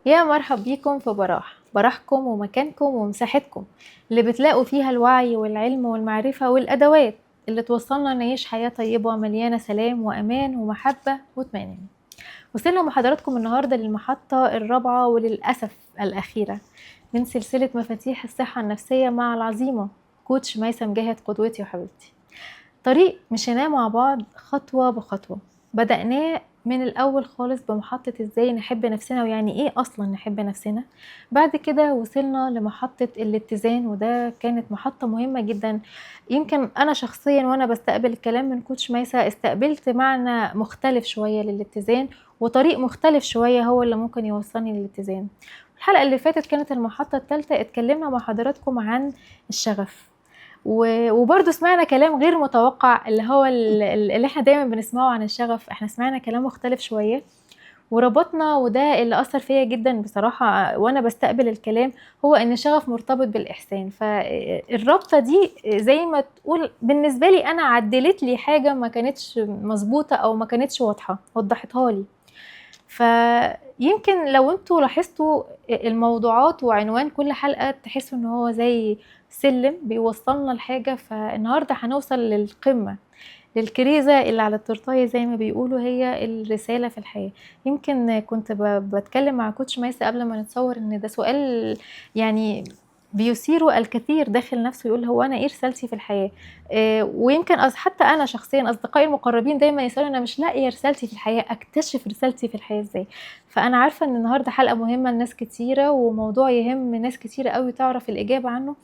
يا مرحب بيكم في براحكم ومكانكم ومساحتكم اللي بتلاقوا فيها الوعي والعلم والمعرفة والأدوات اللي توصلنا نعيش حياة طيبة مليانة سلام وأمان ومحبة واطمئنان. وصلنا مع حضراتكم النهاردة للمحطة الرابعة وللأسف الأخيرة من سلسلة مفاتيح الصحة النفسية مع العظيمة كوتش ميسم جاهد، قدوتي وحبيبتي. طريق مشيناه مع بعض خطوة بخطوة، بدأناه من الأول خالص بمحطة ازاي نحب نفسنا ويعني ايه أصلا نحب نفسنا. بعد كده وصلنا لمحطة الاتزان، وده كانت محطة مهمة جدا. يمكن أنا شخصيا وأنا بستقبل الكلام من كوتش ميسا استقبلت معنى مختلف شوية للاتزان، وطريق مختلف شوية هو اللي ممكن يوصلني للاتزان. الحلقة اللي فاتت كانت المحطة الثالثة، اتكلمنا مع حضراتكم عن الشغف، وبرضه سمعنا كلام غير متوقع اللي هو اللي احنا دايما بنسمعه عن الشغف. احنا سمعنا كلام مختلف شوية وربطنا، وده اللي أثر فيا جدا بصراحة وانا بستقبل الكلام، هو ان الشغف مرتبط بالإحسان. فالرابطة دي زي ما تقول بالنسبة لي انا عدلت لي حاجة ما كانتش مظبوطة او ما كانتش واضحة، وضحتها لي. فيمكن لو انتوا لاحظتوا الموضوعات وعنوان كل حلقة تحسوا ان هو زي سلم بيوصلنا لحاجة، فالنهاردة هنوصل للقمة، للكريزة اللي على التورتاية زي ما بيقولوا، هي الرسالة في الحياة. يمكن كنت بتكلم مع كوتش ميسا قبل ما نتصور ان ده سؤال يعني بيثير الكثير داخل نفسه، يقول هو انا ايه رسالتي في الحياه. ويمكن حتى انا شخصيا اصدقائي المقربين دايما يسالوا انا مش لاقيه رسالتي في الحياه، اكتشف رسالتي في الحياه ازاي. فانا عارفه ان النهارده حلقه مهمه لناس كتيره، وموضوع يهم ناس كتيره قوي تعرف الاجابه عنه.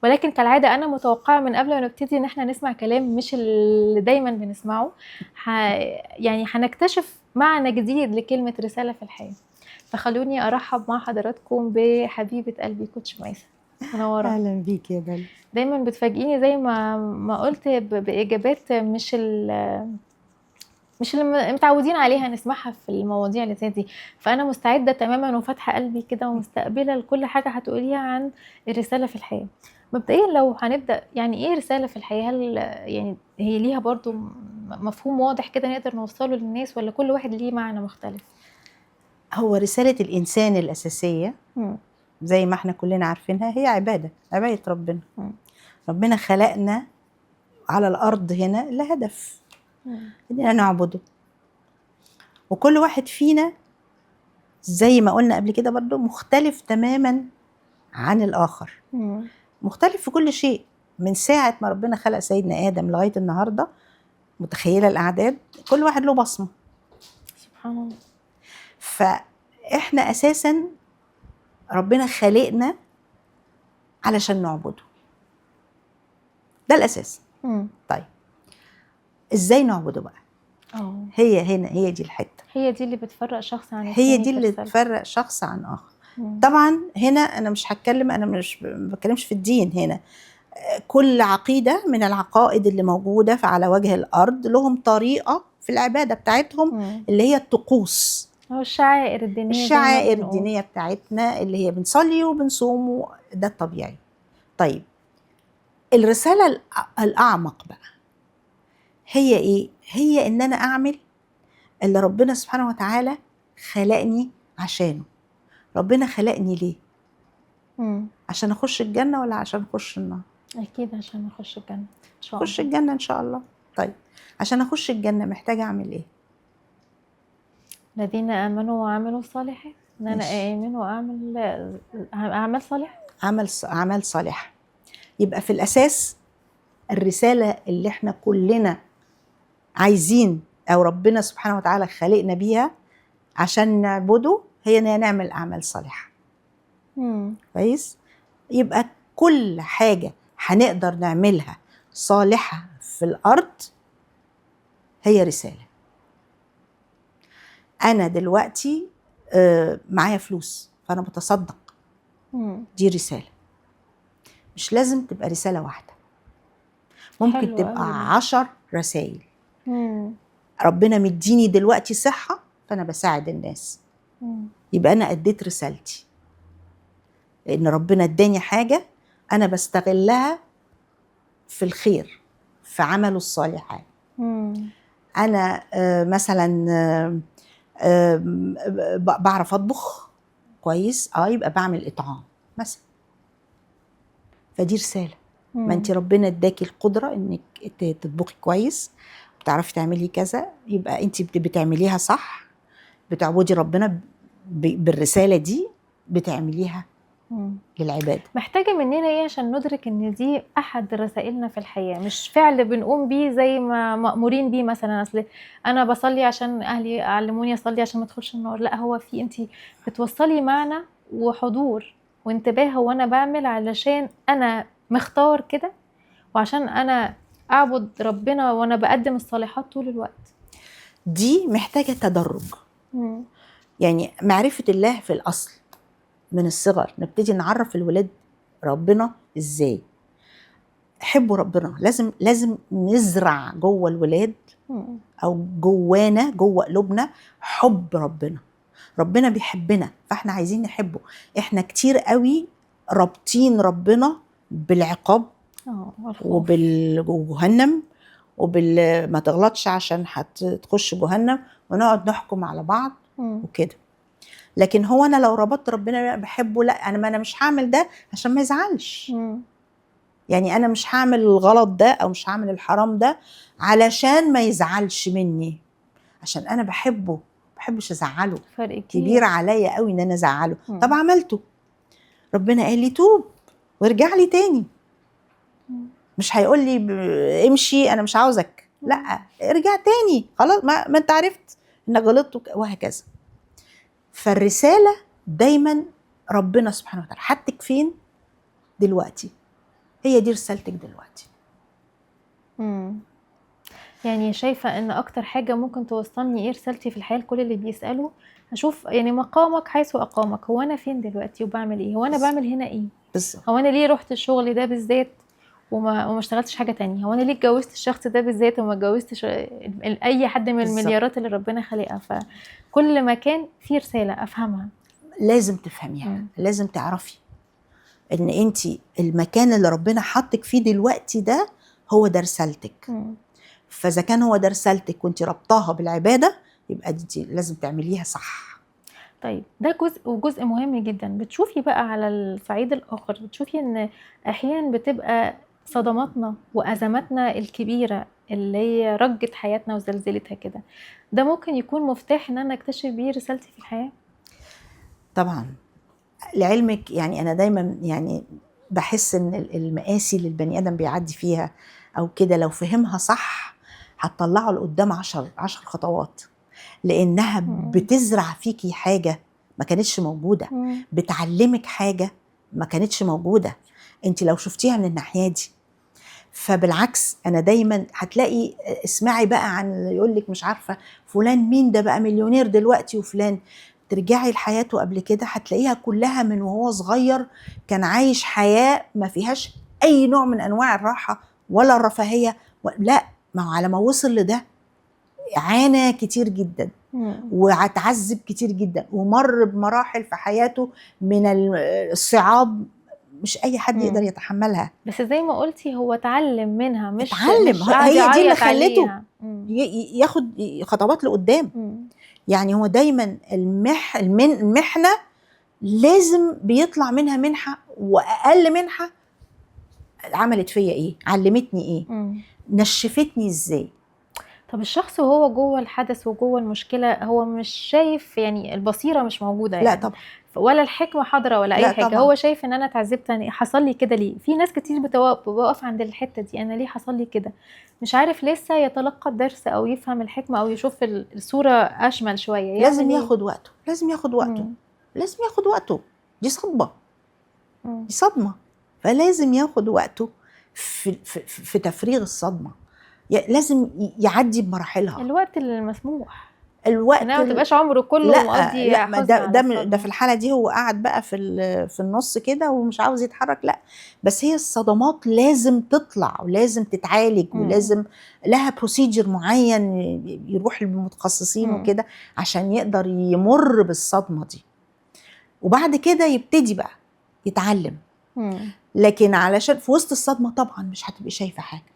ولكن كالعاده انا متوقعه من قبل ما نبتدي ان احنا نسمع كلام مش اللي دايما بنسمعه. يعني هنكتشف معنى جديد لكلمه رساله في الحياه. فخلوني ارحب مع حضراتكم بحبيبه قلبي كوتش ميسا. منوره. اهلا بيك يا بل. دايما بتفاجئيني زي ما قلت باجابات مش اللي متعودين عليها نسمعها في المواضيع اللي زي دي. فانا مستعده تماما وفاتحه قلبي كده ومستقبله لكل حاجه هتقوليها عن الرساله في الحياه. مبدئيا لو هنبدا، يعني ايه رساله في الحياه؟ هل يعني هي ليها برضو مفهوم واضح كده نقدر نوصله للناس، ولا كل واحد ليه معنى مختلف؟ هو رسالة الإنسان الأساسية زي ما احنا كلنا عارفينها هي عبادة ربنا. ربنا خلقنا على الأرض هنا لهدف، إننا نعبده. وكل واحد فينا زي ما قلنا قبل كده برضو مختلف تماما عن الآخر. مختلف في كل شيء، من ساعة ما ربنا خلق سيدنا آدم لغاية النهاردة، متخيلة الأعداد، كل واحد له بصمة. سبحان الله. فإحنا أساسا ربنا خلقنا علشان نعبده، ده الأساس. طيب ازاي نعبده بقى؟ هي دي الحته، هي دي اللي بتفرق شخص عن هي دي اللي بتفرق شخص عن اخر. طبعا هنا انا مش هتكلم، انا مش بتكلمش في الدين هنا. كل عقيده من العقائد اللي موجوده على وجه الارض لهم طريقه في العباده بتاعتهم، اللي هي الطقوس او الشعائر الدينيه بتاعتنا، اللي هي بنصلي وبنصوم، ده الطبيعي. طيب الرساله الاعمق بقى هي ايه؟ هي ان انا اعمل اللي ربنا سبحانه وتعالى خلقني عشانه. ربنا خلقني ليه؟ عشان اخش الجنة ولا عشان اخش النار؟ اكيد عشان اخش الجنة ان شاء الله. اخش الجنة ان شاء الله. طيب عشان اخش الجنة محتاجة اعمل ايه؟ الذين امنوا وعملوا الصالحات، ان انا اؤمن واعمل اعمال صالحة، اعمال صالحة. يبقى في الاساس الرسالة اللي احنا كلنا عايزين او ربنا سبحانه وتعالى خلقنا بيها عشان نعبده، هي ان نعمل اعمال صالحة. كويس؟ يبقى كل حاجة هنقدر نعملها صالحة في الأرض هي رسالة. أنا دلوقتي معايا فلوس فأنا بتصدق، دي رسالة. مش لازم تبقى رسالة واحدة، ممكن تبقى 10 رسائل. ربنا مديني دلوقتي صحة فأنا بساعد الناس، يبقى أنا أديت رسالتي، لأن ربنا اداني حاجة أنا بستغلها في الخير، في عمله الصالحات. أنا مثلا بعرف أطبخ، كويس يبقى بعمل اطعام مثلا، فدي رساله. ما انت ربنا اداكي القدره انك تطبخي كويس، بتعرفي تعملي كذا، يبقى انت بتعمليها صح، بتعبدي ربنا بالرساله دي، بتعمليها للعباده. محتاجه مننا ايه عشان ندرك ان دي احد رسائلنا في الحياه، مش فعل بنقوم بيه زي ما مأمورين بيه مثلا، اصل انا بصلي عشان اهلي علموني اصلي عشان ما ادخلش النار، لا هو في انت بتوصلي معنى وحضور وانتباه، هو انا بعمل علشان انا مختار كده، وعشان انا اعبد ربنا وانا بقدم الصالحات طول الوقت. دي محتاجه تدرج. يعني معرفه الله في الاصل من الصغر، نبتدي نعرف الولاد ربنا ازاي. حبوا ربنا، لازم نزرع جوه الولاد او جوانا، جوه قلوبنا حب ربنا. ربنا بيحبنا فاحنا عايزين نحبه. احنا كتير قوي رابطين ربنا بالعقاب وبالجهنم ما تغلطش عشان هتخش جهنم، ونقعد نحكم على بعض وكده. لكن هو انا لو ربطت ربنا بحبه، لا انا مش هعمل ده عشان ما يزعلش. يعني انا مش هعمل الغلط ده او مش هعمل الحرام ده علشان ما يزعلش مني، عشان انا بحبه، بحبش ازعله. فرق كبير عليا قوي ان انا ازعله. طب عملته، ربنا قال لي توب وارجع لي تاني. مش هيقول لي امشي انا مش عاوزك، لا ارجع تاني خلاص، ما انت عرفت انك غلطت وهكذا. فالرسالة دايما ربنا سبحانه وتعالى حطك فين دلوقتي، هي دي رسالتك دلوقتي. يعني شايفة ان اكتر حاجة ممكن توصلني ايه رسالتي في الحياة لكل اللي بيسألوا، هشوف يعني مقامك حيث اقامك، هو انا فين دلوقتي وبعمل ايه، هو انا بعمل هنا ايه بالظبط. هو انا ليه رحت الشغل ده بالذات وما اشتغلتش حاجة تانية، هو انا ليه اتجوزت الشخص ده بالذات وما اتجوزتش اي حد من المليارات اللي ربنا خلقها. فكل مكان فيه رسالة افهمها، لازم تفهميها. لازم تعرفي ان انتي المكان اللي ربنا حطك فيه دلوقتي ده هو ده رسالتك. فاذا كان هو ده رسالتك وانتي ربطاها بالعبادة، يبقى دي لازم تعمليها صح. طيب ده جزء مهم جدا. بتشوفي بقى على الصعيد الآخر، بتشوفي ان احيانا بتبقى صدماتنا وأزماتنا الكبيرة اللي هي رجت حياتنا وزلزلتها كده، ده ممكن يكون مفتاح ان انا اكتشف بيه رسالتي في الحياة؟ طبعا. لعلمك يعني انا دايما يعني بحس ان المقاسي اللي البني ادم بيعدي فيها او كده لو فهمها صح هتطلعه لقدام 10 خطوات، لانها بتزرع فيكي حاجه ما كانتش موجوده، بتعلمك حاجه ما كانتش موجوده انت لو شفتيها من الناحيه دي. فبالعكس انا دايما هتلاقي، اسمعي بقى عن يقولك مش عارفه فلان مين ده بقى مليونير دلوقتي، وفلان ترجعي لحياته قبل كده هتلاقيها كلها من وهو صغير كان عايش حياه ما فيهاش اي نوع من انواع الراحه ولا الرفاهيه، لا ما هو على ما وصل لده عانى كتير جدا واتعذب كتير جدا ومر بمراحل في حياته من الصعاب مش اي حد يقدر يتحملها. بس زي ما قلتي هو اتعلم منها، مش هي دي اللي خلته ياخد خطوات لقدام. يعني هو دايما المحنه لازم بيطلع منها منحه، واقل منحه عملت فيا ايه، علمتني ايه، نشفتني ازاي. طب الشخص وهو جوه الحدث وجوه المشكله هو مش شايف، يعني البصيره مش موجوده يعني، لا طبعا، ولا الحكمه حاضره ولا اي حاجه طبعا. هو شايف ان انا اتعذبت، يعني حصل لي كده ليه؟ في ناس كتير بتوقف عند الحته دي، انا ليه حصل لي كده، مش عارف لسه يتلقى الدرس او يفهم الحكمه او يشوف الصوره اشمل شويه. لازم ياخد وقته، لازم ياخد وقته، لازم ياخد وقته. دي صدمه، دي صدمه، فلازم ياخد وقته في تفريغ الصدمه، لازم يعدي بمراحلها. الوقت المسموح، الوقت انها ما تبقاش عمره كله مقضي لا ده في الحاله دي هو قاعد بقى في النص كده ومش عاوز يتحرك، لا بس هي الصدمات لازم تطلع ولازم تتعالج ولازم لها بروسيجر معين يروح للمتخصصين وكده عشان يقدر يمر بالصدمه دي، وبعد كده يبتدي بقى يتعلم. لكن علشان في وسط الصدمه طبعا مش هتبقي شايفه حاجه،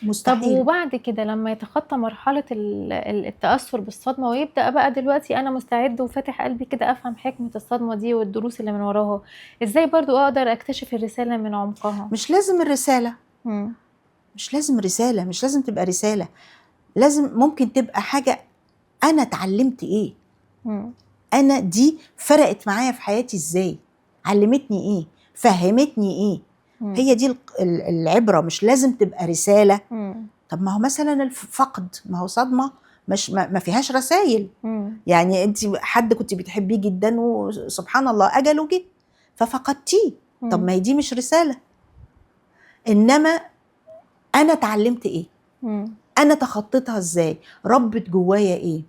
طب مستحيل. وبعد كده لما يتخطى مرحلة التأثر بالصدمة ويبدأ بقى دلوقتي أنا مستعد وفاتح قلبي كده أفهم حكمة الصدمة دي والدروس اللي من وراها، إزاي برضو أقدر أكتشف الرسالة من عمقها؟ مش لازم الرسالة، مم. مش لازم رسالة، مش لازم تبقى رسالة، لازم ممكن تبقى حاجة أنا اتعلمت إيه، مم. أنا دي فرقت معايا في حياتي إزاي، علمتني إيه، فهمتني إيه. مم. هي دي العبرة، مش لازم تبقى رسالة. مم. طب ما هو مثلا الفقد، ما هو صدمة مش ما فيهاش رسائل. مم. يعني انت حد كنت بتحبيه جدا وسبحان الله أجله جه ففقدتيه، طب ما هي دي مش رسالة، إنما أنا اتعلمت إيه، مم. أنا تخطيتها إزاي، ربت جوايا إيه.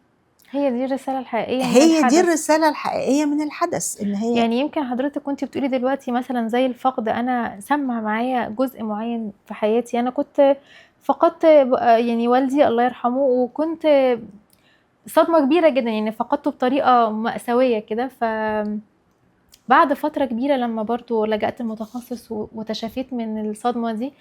هي دي الرسالة الحقيقية من هي دي الحدث. الرسالة الحقيقية من الحدث، إن هي يعني يمكن حضرتك كنت بتقولي دلوقتي مثلا زي الفقد، أنا سمع معايا جزء معين في حياتي. أنا كنت فقدت يعني والدي الله يرحمه، وكنت صدمة كبيرة جدا، يعني فقدته بطريقة مأساوية كده. بعد فترة كبيرة لما برضو لجأت المتخصص وتشافيت من الصدمة دي،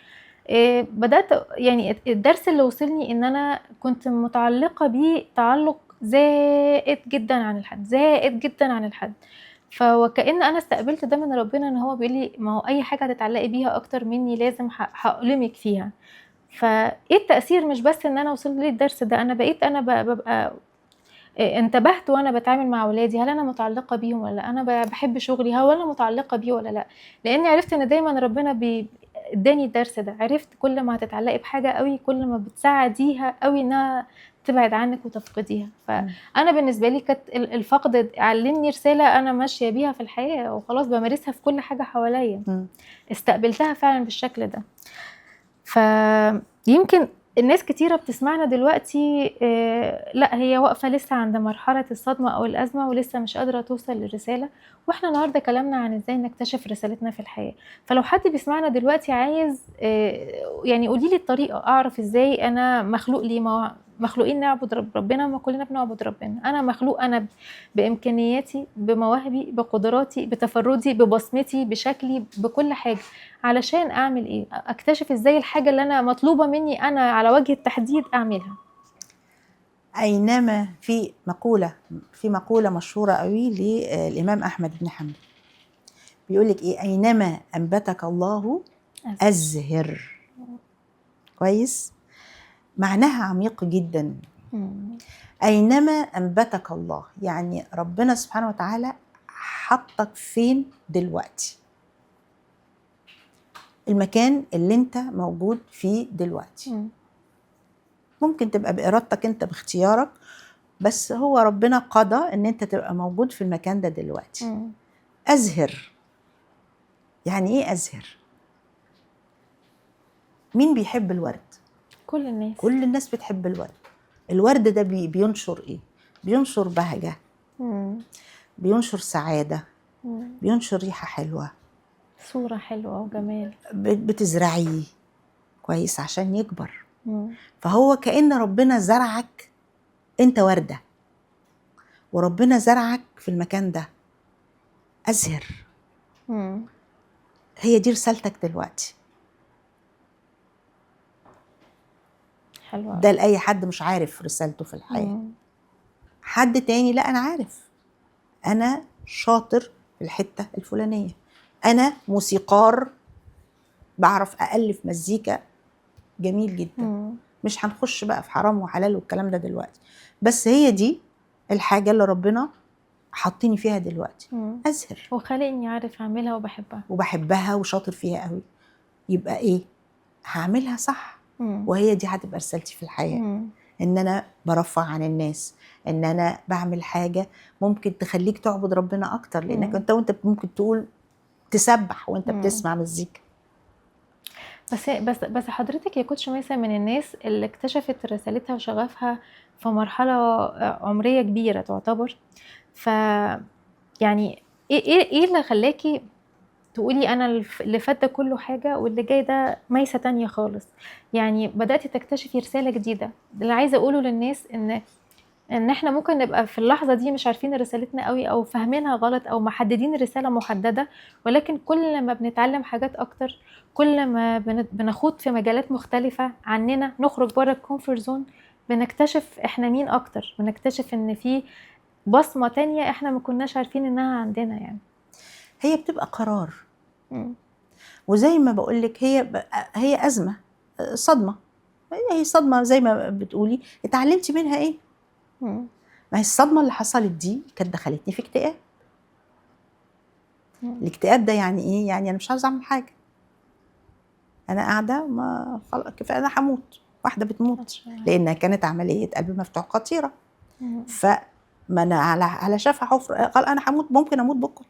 بدأت يعني الدرس اللي وصلني ان انا كنت متعلقة بيه تعلق زائد جدا عن الحد، زائد جدا عن الحد. فوكأن انا استقبلت ده من ربنا، ان هو بيقول لي ما هو اي حاجة هتتعلقي بيها اكتر مني لازم هألمك فيها. فايه التأثير؟ مش بس ان انا وصلت لي الدرس ده، انا بقيت انا ببقى انتبهت وانا بتعامل مع اولادي، هل انا متعلقه بيهم ولا لا؟ انا بحب شغلي، هل انا متعلقه بيه ولا لا؟ لاني عرفت ان دايما ربنا اداني الدرس ده. عرفت كل ما هتتعلقي بحاجه قوي كل ما بتساعديها قوي انها تبعد عنك وتفقديها. فانا بالنسبه لي كانت الفقد علمني رساله انا ماشيه بيها في الحياه وخلاص بمارسها في كل حاجه حواليا. استقبلتها فعلا بالشكل ده. فيمكن الناس كتيرة بتسمعنا دلوقتي لا هي واقفة لسه عند مرحلة الصدمة أو الأزمة ولسه مش قادرة توصل للرسالة. وإحنا النهاردة كلامنا عن إزاي نكتشف رسالتنا في الحياة. فلو حد بيسمعنا دلوقتي عايز يعني قوليلي الطريقة أعرف إزاي أنا مخلوق ليه. ما مخلوقين نعبد ربنا، ما كلنا بنعبد ربنا. أنا مخلوق أنا بإمكانياتي بمواهبي بقدراتي بتفردي ببصمتي بشكلي بكل حاجة. علشان اعمل ايه؟ اكتشف ازاي الحاجة اللي انا مطلوبة مني انا على وجه التحديد اعملها. أينما في مقولة مشهورة قوي للإمام أحمد بن حنبل، بيقولك إيه؟ أينما أنبتك الله أزهر. كويس؟ معناها عميق جدا. أينما أنبتك الله، يعني ربنا سبحانه وتعالى حطك فين دلوقتي، المكان اللي انت موجود فيه دلوقتي. ممكن تبقى بإرادتك انت باختيارك، بس هو ربنا قضى ان انت تبقى موجود في المكان ده دلوقتي. أزهر يعني ايه أزهر؟ مين بيحب الورد؟ كل الناس. كل الناس بتحب الورد. الورد ده بينشر ايه؟ بينشر بهجة، بينشر سعادة، بينشر ريحة حلوة، صورة حلوة وجمال. بتزرعيه كويس عشان يكبر. فهو كأن ربنا زرعك انت وردة، وربنا زرعك في المكان ده أزهر. هي دي رسالتك دلوقتي. حلوة. ده لأي حد مش عارف رسالته في الحياة. حد تاني لا أنا عارف، أنا شاطر في الحتة الفلانية، أنا موسيقار بعرف أألف مزيكا جميل جدا. مش هنخش بقى في حرام وحلال والكلام ده دلوقتي، بس هي دي الحاجة اللي ربنا حطيني فيها دلوقتي. أزهر وخلقني عارف أعملها وبحبها وشاطر فيها قوي. يبقى إيه؟ هعملها صح. وهي دي هتبقى رسالتي في الحياة. إن أنا برفع عن الناس، إن أنا بعمل حاجة ممكن تخليك تعبد ربنا أكتر، لأنك وأنت ممكن تقول تسبح وأنت بتسمع مزيكا. بس حضرتك يا كوتش ميسة من الناس اللي اكتشفت رسالتها وشغفها في مرحلة عمرية كبيرة تعتبر. ف يعني ايه اللي خلاكي تقولي انا اللي فات ده كله حاجة واللي جاي ده ميسة تانية خالص؟ يعني بدأتي تكتشفي رسالة جديدة. اللي عايزة اقوله للناس ان ان احنا ممكن نبقى في اللحظة دي مش عارفين رسالتنا قوي او فاهمينها غلط او محددين رسالة محددة، ولكن كل ما بنتعلم حاجات اكتر، كل ما بنخوض في مجالات مختلفة عننا، نخرج بره الكومفورت زون، بنكتشف احنا مين اكتر، بنكتشف ان في بصمة تانية احنا ما كناش عارفين انها عندنا يعني. هي بتبقى قرار، مم. وزي ما بقولك هي أزمة، صدمة. هي صدمة زي ما بتقولي، اتعلمتي منها ايه؟ مم. ما هي الصدمة اللي حصلت دي كانت دخلتني في اكتئاب. الاكتئاب ده يعني ايه؟ يعني انا مش عاوزة اعمل حاجة، انا قاعدة ما خلاص كفاية، انا هموت. واحدة بتموت لانها كانت عملية قلب مفتوح خطيرة. فما انا على شفا حفر، قال انا هموت، ممكن اموت بكرة.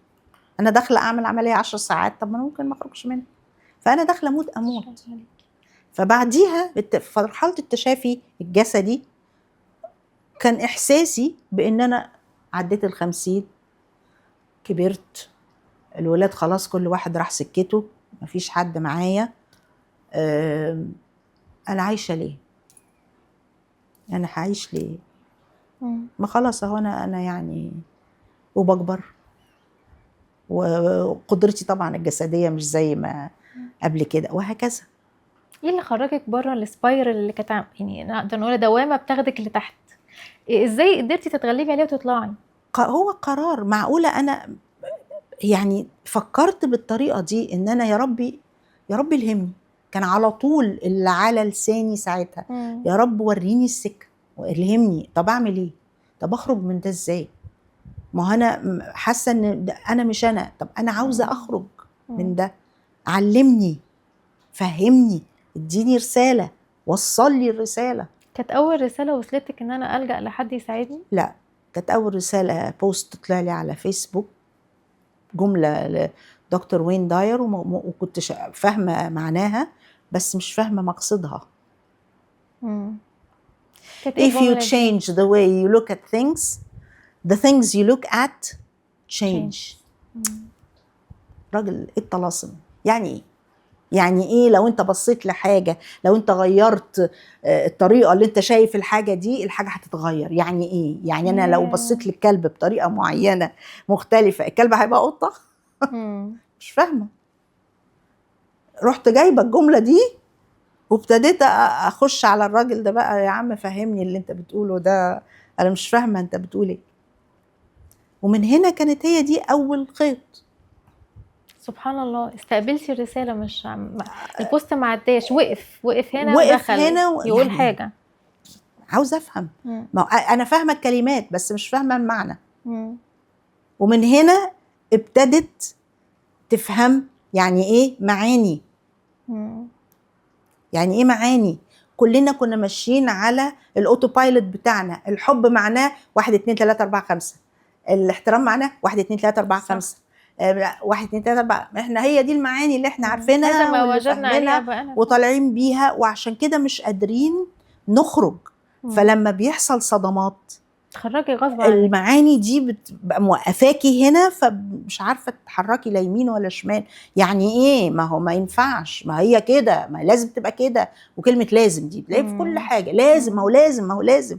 انا داخلة اعمل عملية 10 ساعات، طب ما انا ممكن ما اخرجش منها، فانا داخلة اموت. فبعديها في مرحلة التشافي الجسدي كان إحساسي بإن أنا عديت 50، كبرت، الولاد خلاص كل واحد راح سكته، مفيش حد معايا. أنا عايشة ليه؟ أنا هعيش ليه؟ ما خلاص أهو أنا يعني وبكبر، وقدرتي طبعا الجسدية مش زي ما قبل كده، وهكذا. ايه اللي خرجك بره السبايرال اللي كانت يعني نقدر نقول دوامه بتاخدك لتحت؟ ازاي قدرتي تتغلبي عليها وتطلعي؟ هو قرار. معقولة أنا يعني فكرت بالطريقة دي إن أنا يا ربي، يا رب الهمني، كان على طول اللي على لساني ساعتها يا رب وريني السكة والهمني. طب أعمل إيه؟ طب أخرج من ده إزاي؟ ما أنا حاسة إن أنا مش أنا. طب أنا عاوزة أخرج من ده، علمني، فهمني، اديني رسالة، وصل لي الرسالة. كانت اول رساله وصلتك ان انا الجا لحد يساعدني؟ لا، كانت اول رساله بوست طلع لي على فيسبوك، جمله لدكتور وين داير، وكنت فاهمه معناها بس مش فاهمه مقصدها. كانت ايه If you الجمله دي؟ change the way you look at things, the things you look at change. راجل ايه الطلاسم؟ يعني ايه؟ يعني ايه لو انت بصيت لحاجه، لو انت غيرت الطريقه اللي انت شايف الحاجه دي، الحاجه هتتغير؟ يعني ايه؟ يعني انا لو بصيت للكلب بطريقه معينه مختلفه، الكلب هيبقى قطه؟ مش فاهمه. رحت جايبه الجمله دي وابتديت اخش على الراجل ده بقى، يا عم فهمني اللي انت بتقوله ده، انا مش فاهمه انت بتقول ايه. ومن هنا كانت هي دي اول خيط. سبحان الله، استقبلتي الرساله، مش البوست ما عداش، وقف هنا وقف ودخل هنا يقول يعني حاجه. عاوزه افهم. ما انا فاهمه الكلمات بس مش فاهمه المعنى. ومن هنا ابتدت تفهم يعني ايه معاني. يعني ايه معاني؟ كلنا كنا ماشيين على الاوتو بايلوت بتاعنا. الحب معناه 1 2 3 4 5، الاحترام معناه 1 2 3 4 5، 1 2 3 4. احنا هي دي المعاني اللي احنا عارفينها هذا ما واللي وجدنا عليه فاهمينها اباءنا وطالعين بيها، وعشان كده مش قادرين نخرج. فلما بيحصل صدمات تخرجي غصب عنك، المعاني دي بتبقى موقفاكي هنا، فمش عارفه تتحركي لا يمين ولا شمال. يعني ايه؟ ما هو ما ينفعش، ما هي كده، ما لازم تبقى كده. وكلمه لازم دي تلاقي في كل حاجه، لازم، ما هو لازم، ما هو لازم.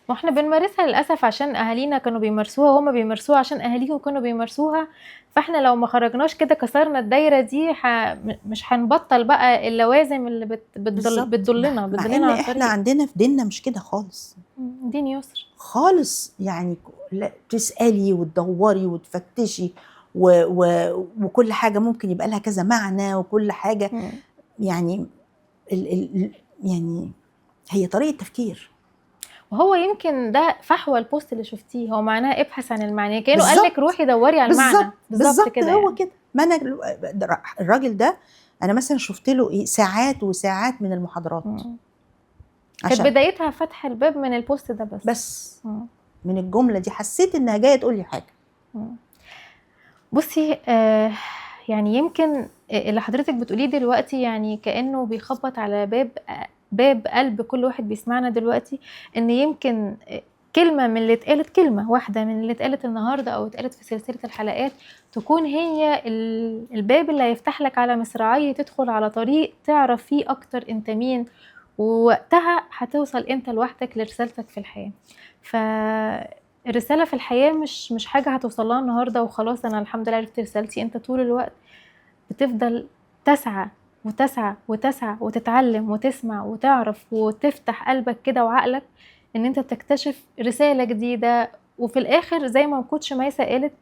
واحنا بنمارسها للاسف عشان اهالينا كانوا بيمارسوها، وهم بيمارسوها عشان اهاليهم كانوا بيمارسوها. فاحنا لو ما خرجناش كده، كسرنا الدايره دي، مش هنبطل بقى اللوازم اللي بتضلنا مع ان على احنا الطريق. عندنا في ديننا مش كده خالص، دين يسر خالص. يعني لا، تسالي وتدوري وتفتشي وكل حاجه ممكن يبقى لها كذا معنى، وكل حاجه يعني يعني هي طريقه تفكير. وهو يمكن ده فحوى البوست اللي شفتيه، هو معناه ابحث عن المعنى، كانه قال لك روحي دوري على المعنى. بالظبط كده هو يعني. كده. ما انا الراجل ده انا مثلا شفت له ايه ساعات وساعات من المحاضرات. كانت بدايتها فتح الباب من البوست ده بس من الجمله دي حسيت انها جايه تقول لي حاجه. بصي، يعني يمكن اللي حضرتك بتقوليه دلوقتي يعني كأنه بيخبط على باب قلب كل واحد بيسمعنا دلوقتي، ان يمكن كلمة من اللي اتقالت، كلمة واحدة من اللي اتقالت النهاردة او اتقالت في سلسلة الحلقات، تكون هي الباب اللي هيفتح لك على مصراعي تدخل على طريق تعرف فيه اكتر انت مين، ووقتها هتوصل انت لوحدك لرسالتك في الحياة. فالرسالة في الحياة مش حاجة هتوصلها النهاردة وخلاص انا الحمد لله عرفت رسالتي. انت طول الوقت بتفضل تسعى وتسعى وتسعى وتتعلم وتسمع وتعرف وتفتح قلبك كده وعقلك ان انت تكتشف رسالة جديدة. وفي الاخر زي ما كوتش ميسة قالت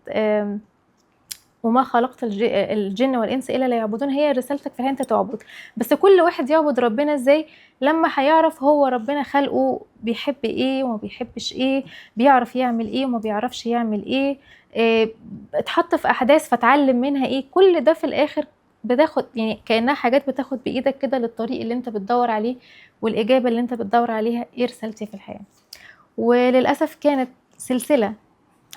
وما خلقت الجن والانس الا ليعبدون، هي رسالتك في الحياة انت تعبد. بس كل واحد يعبد ربنا ازاي؟ لما هيعرف هو ربنا خلقه بيحب ايه وما بيحبش ايه، بيعرف يعمل ايه وما بيعرفش يعمل ايه، اتحط في احداث فتعلم منها ايه. كل ده في الاخر بتاخد يعني كأنها حاجات بتاخد بايدك كده للطريق اللي انت بتدور عليه والاجابة اللي انت بتدور عليها، ايه رسالتي في الحياة. وللأسف كانت سلسلة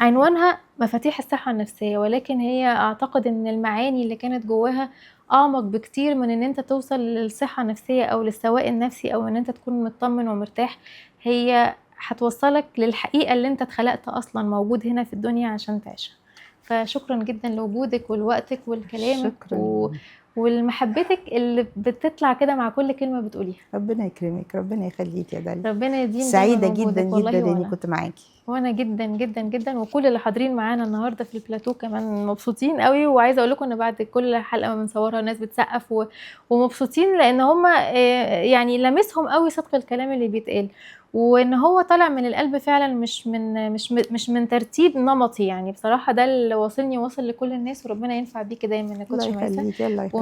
عنوانها مفاتيح الصحة النفسية، ولكن هي أعتقد إن المعاني اللي كانت جواها أعمق بكتير من إن أنت توصل للصحة النفسية أو للسواء النفسي أو إن أنت تكون مطمن ومرتاح. هي هتوصلك للحقيقة اللي أنت اتخلقت أصلا موجود هنا في الدنيا عشان تعيشها. فشكرا جدا لوجودك ولوقتك ولكلامك شكرا. ولمحبتك اللي بتطلع كده مع كل كلمة بتقوليها. ربنا يكرمك، ربنا يخليك يا داليا. ربنا يديم سعيدة دايما جدا وجودك جدا والله. اني كنت معاكي. وانا جدا جدا جدا وكل اللي حاضرين معانا النهارده في البلاتو كمان مبسوطين قوي. وعايزه اقول لكم ان بعد كل حلقه ما بنصورها الناس بتسقف ومبسوطين لان هم يعني لامسهم قوي صدق الكلام اللي بيتقال، وان هو طالع من القلب فعلا مش من ترتيب نمطي. يعني بصراحه ده اللي واصلني واصل لكل الناس، وربنا ينفع بيكي دايما يا كوتش الله ميسة. يخليك، الله يخليك.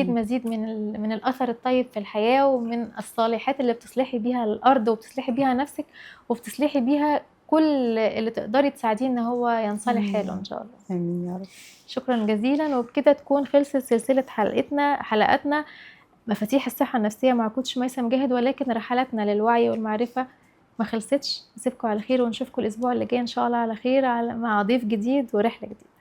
ومزيد من الاثر الطيب في الحياه ومن الصالحات اللي بتصلحي بيها الارض وبتصلحي بيها نفسك وبتصلحي بيها كل اللي تقدري تساعديه ان هو ينصلح حاله ان شاء الله. امين يا رب. شكرا جزيلا. وبكده تكون خلصت سلسله حلقاتنا مفاتيح الصحه النفسيه مع كوتش ميسة مجاهد، ولكن رحلاتنا للوعي والمعرفه ما خلصتش. نسيبكم على خير ونشوفكم الاسبوع اللي جاي ان شاء الله على خير مع ضيف جديد ورحله جديده.